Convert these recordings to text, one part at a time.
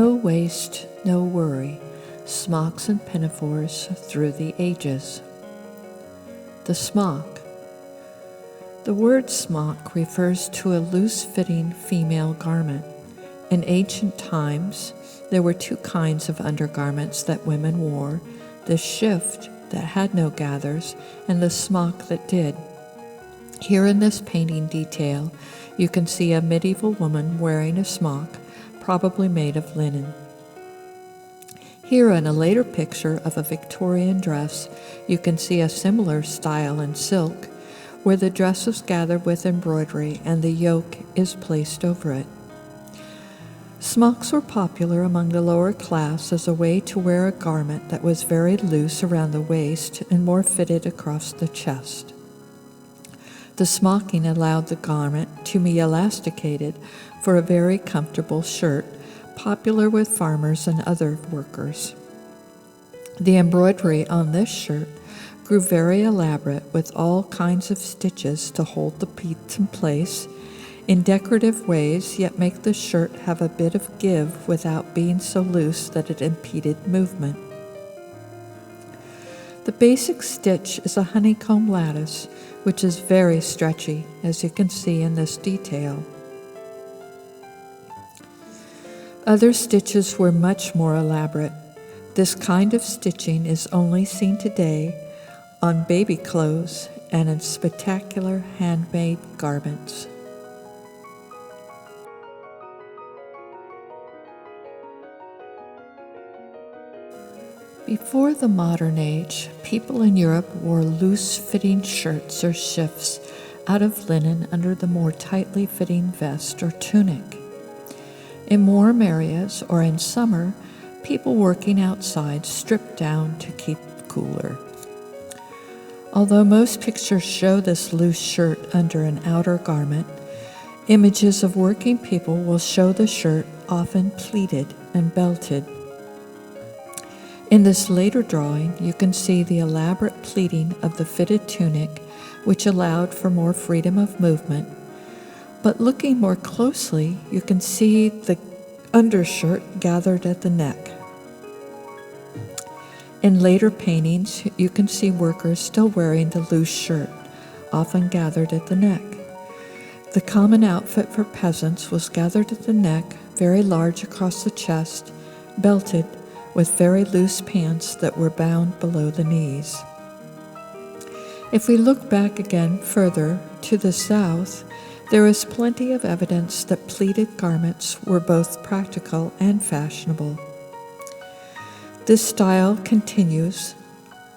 No waste, no worry, smocks and pinafores through the ages. The smock. The word smock refers to a loose-fitting female garment. In ancient times, there were two kinds of undergarments that women wore, the shift that had no gathers and the smock that did. Here in this painting detail, you can see a medieval woman wearing a smock, probably made of linen. Here in a later picture of a Victorian dress, you can see a similar style in silk, where the dress is gathered with embroidery and the yoke is placed over it. Smocks were popular among the lower class as a way to wear a garment that was very loose around the waist and more fitted across the chest. The smocking allowed the garment to be elasticated for a very comfortable shirt, popular with farmers and other workers. The embroidery on this shirt grew very elaborate with all kinds of stitches to hold the pleats in place in decorative ways, yet make the shirt have a bit of give without being so loose that it impeded movement. The basic stitch is a honeycomb lattice, which is very stretchy, as you can see in this detail. Other stitches were much more elaborate. This kind of stitching is only seen today on baby clothes and in spectacular handmade garments. Before the modern age, people in Europe wore loose-fitting shirts or shifts out of linen under the more tightly fitting vest or tunic. In warm areas or in summer, people working outside stripped down to keep cooler. Although most pictures show this loose shirt under an outer garment, images of working people will show the shirt often pleated and belted. In this later drawing, you can see the elaborate pleating of the fitted tunic, which allowed for more freedom of movement. But looking more closely, you can see the undershirt gathered at the neck. In later paintings, you can see workers still wearing the loose shirt, often gathered at the neck. The common outfit for peasants was gathered at the neck, very large across the chest, belted, with very loose pants that were bound below the knees. If we look back again further to the south, there is plenty of evidence that pleated garments were both practical and fashionable. This style continues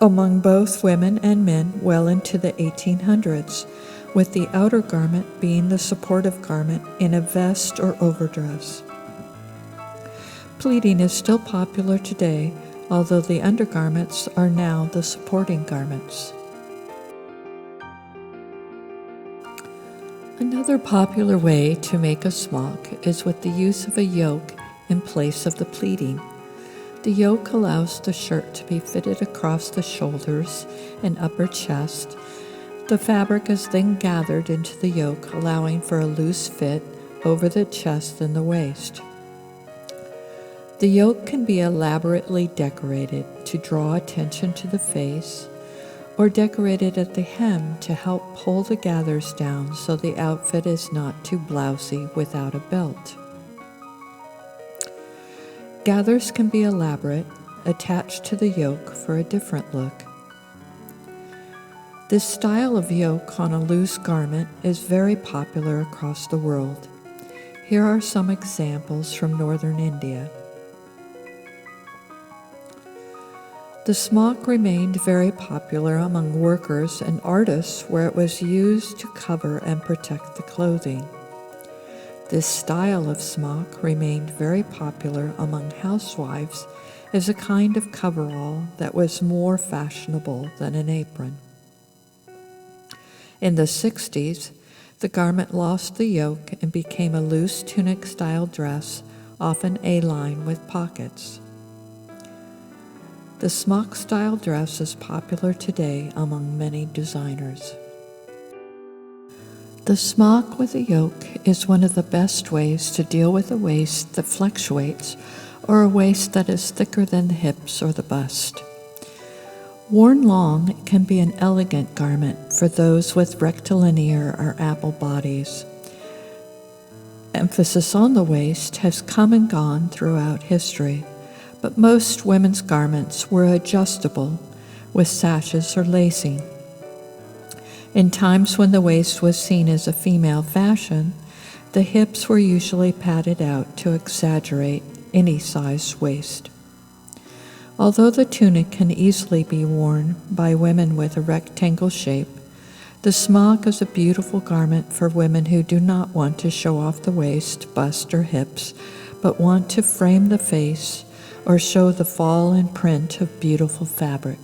among both women and men well into the 1800s, with the outer garment being the supportive garment in a vest or overdress. Pleating is still popular today, although the undergarments are now the supporting garments. Another popular way to make a smock is with the use of a yoke in place of the pleating. The yoke allows the shirt to be fitted across the shoulders and upper chest. The fabric is then gathered into the yoke, allowing for a loose fit over the chest and the waist. The yoke can be elaborately decorated to draw attention to the face, or decorated at the hem to help pull the gathers down so the outfit is not too blousy without a belt. Gathers can be elaborate, attached to the yoke for a different look. This style of yoke on a loose garment is very popular across the world. Here are some examples from northern India. The smock remained very popular among workers and artists where it was used to cover and protect the clothing. This style of smock remained very popular among housewives as a kind of coverall that was more fashionable than an apron. In the 60s, the garment lost the yoke and became a loose tunic-style dress, often A-line with pockets. The smock-style dress is popular today among many designers. The smock with a yoke is one of the best ways to deal with a waist that fluctuates or a waist that is thicker than the hips or the bust. Worn long, it can be an elegant garment for those with rectilinear or apple bodies. Emphasis on the waist has come and gone throughout history, but most women's garments were adjustable with sashes or lacing. In times when the waist was seen as a female fashion, the hips were usually padded out to exaggerate any size waist. Although the tunic can easily be worn by women with a rectangle shape, the smock is a beautiful garment for women who do not want to show off the waist, bust, or hips, but want to frame the face or show the fall and print of beautiful fabric.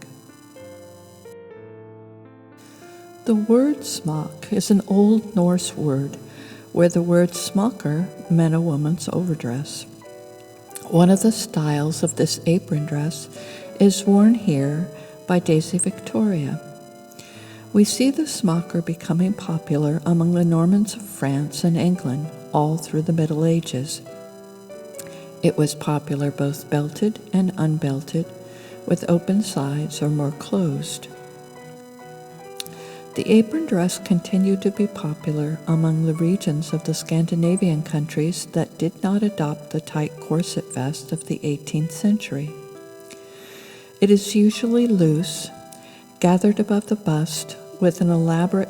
The word smock is an Old Norse word where the word smocker meant a woman's overdress. One of the styles of this apron dress is worn here by Daisy Victoria. We see the smocker becoming popular among the Normans of France and England all through the Middle Ages. It was popular both belted and unbelted, with open sides or more closed. The apron dress continued to be popular among the regions of the Scandinavian countries that did not adopt the tight corset vest of the 18th century. It is usually loose, gathered above the bust, with an elaborate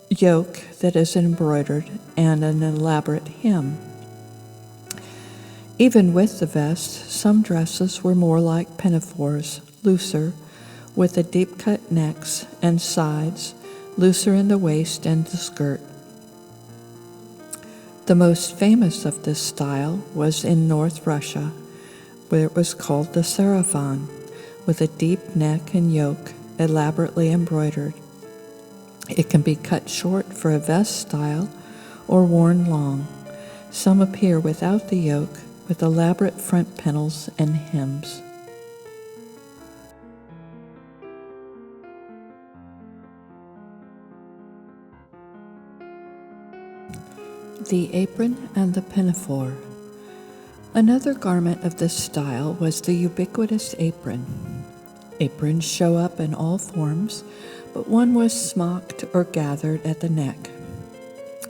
yoke that is embroidered and an elaborate hem. Even with the vest, some dresses were more like pinafores, looser, with the deep-cut necks and sides, looser in the waist and the skirt. The most famous of this style was in North Russia, where it was called the sarafan, with a deep neck and yoke elaborately embroidered. It can be cut short for a vest style or worn long. Some appear without the yoke, with elaborate front panels and hems. The apron and the pinafore. Another garment of this style was the ubiquitous apron. Aprons show up in all forms, but one was smocked or gathered at the neck.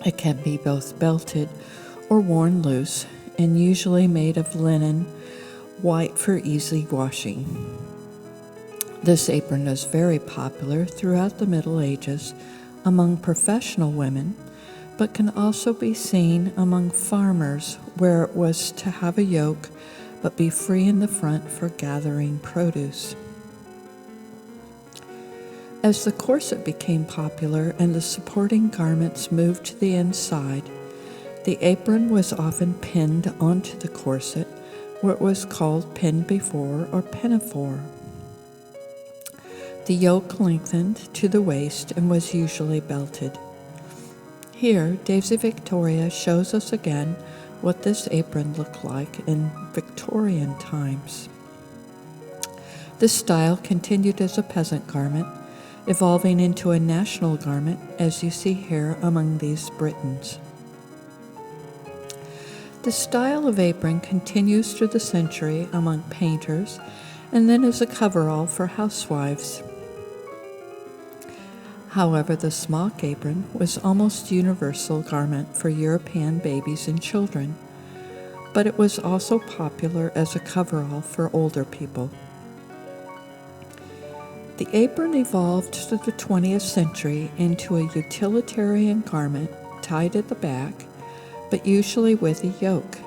It can be both belted or worn loose, and usually made of linen, white for easy washing. This apron was very popular throughout the Middle Ages among professional women, but can also be seen among farmers where it was to have a yoke but be free in the front for gathering produce. As the corset became popular and the supporting garments moved to the inside, the apron was often pinned onto the corset, where it was called pinafore or pinafore. The yoke lengthened to the waist and was usually belted. Here, Daisy Victoria shows us again what this apron looked like in Victorian times. This style continued as a peasant garment, evolving into a national garment, as you see here among these Britons. The style of apron continues through the century among painters, and then as a coverall for housewives. However, the smock apron was almost universal garment for European babies and children, but it was also popular as a coverall for older people. The apron evolved through the 20th century into a utilitarian garment tied at the back, but usually with a yoke.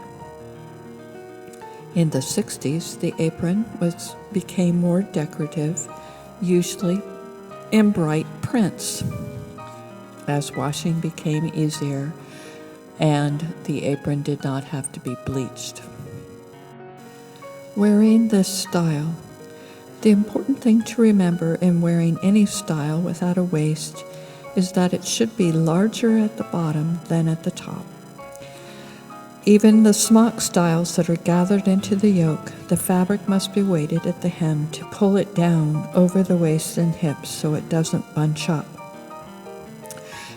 In the 60s, the apron became more decorative, usually in bright prints, as washing became easier and the apron did not have to be bleached. Wearing this style. The important thing to remember in wearing any style without a waist is that it should be larger at the bottom than at the top. Even the smock styles that are gathered into the yoke, the fabric must be weighted at the hem to pull it down over the waist and hips so it doesn't bunch up.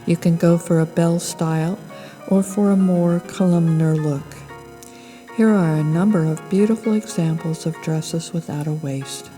You can go for a bell style or for a more columnar look. Here are a number of beautiful examples of dresses without a waist.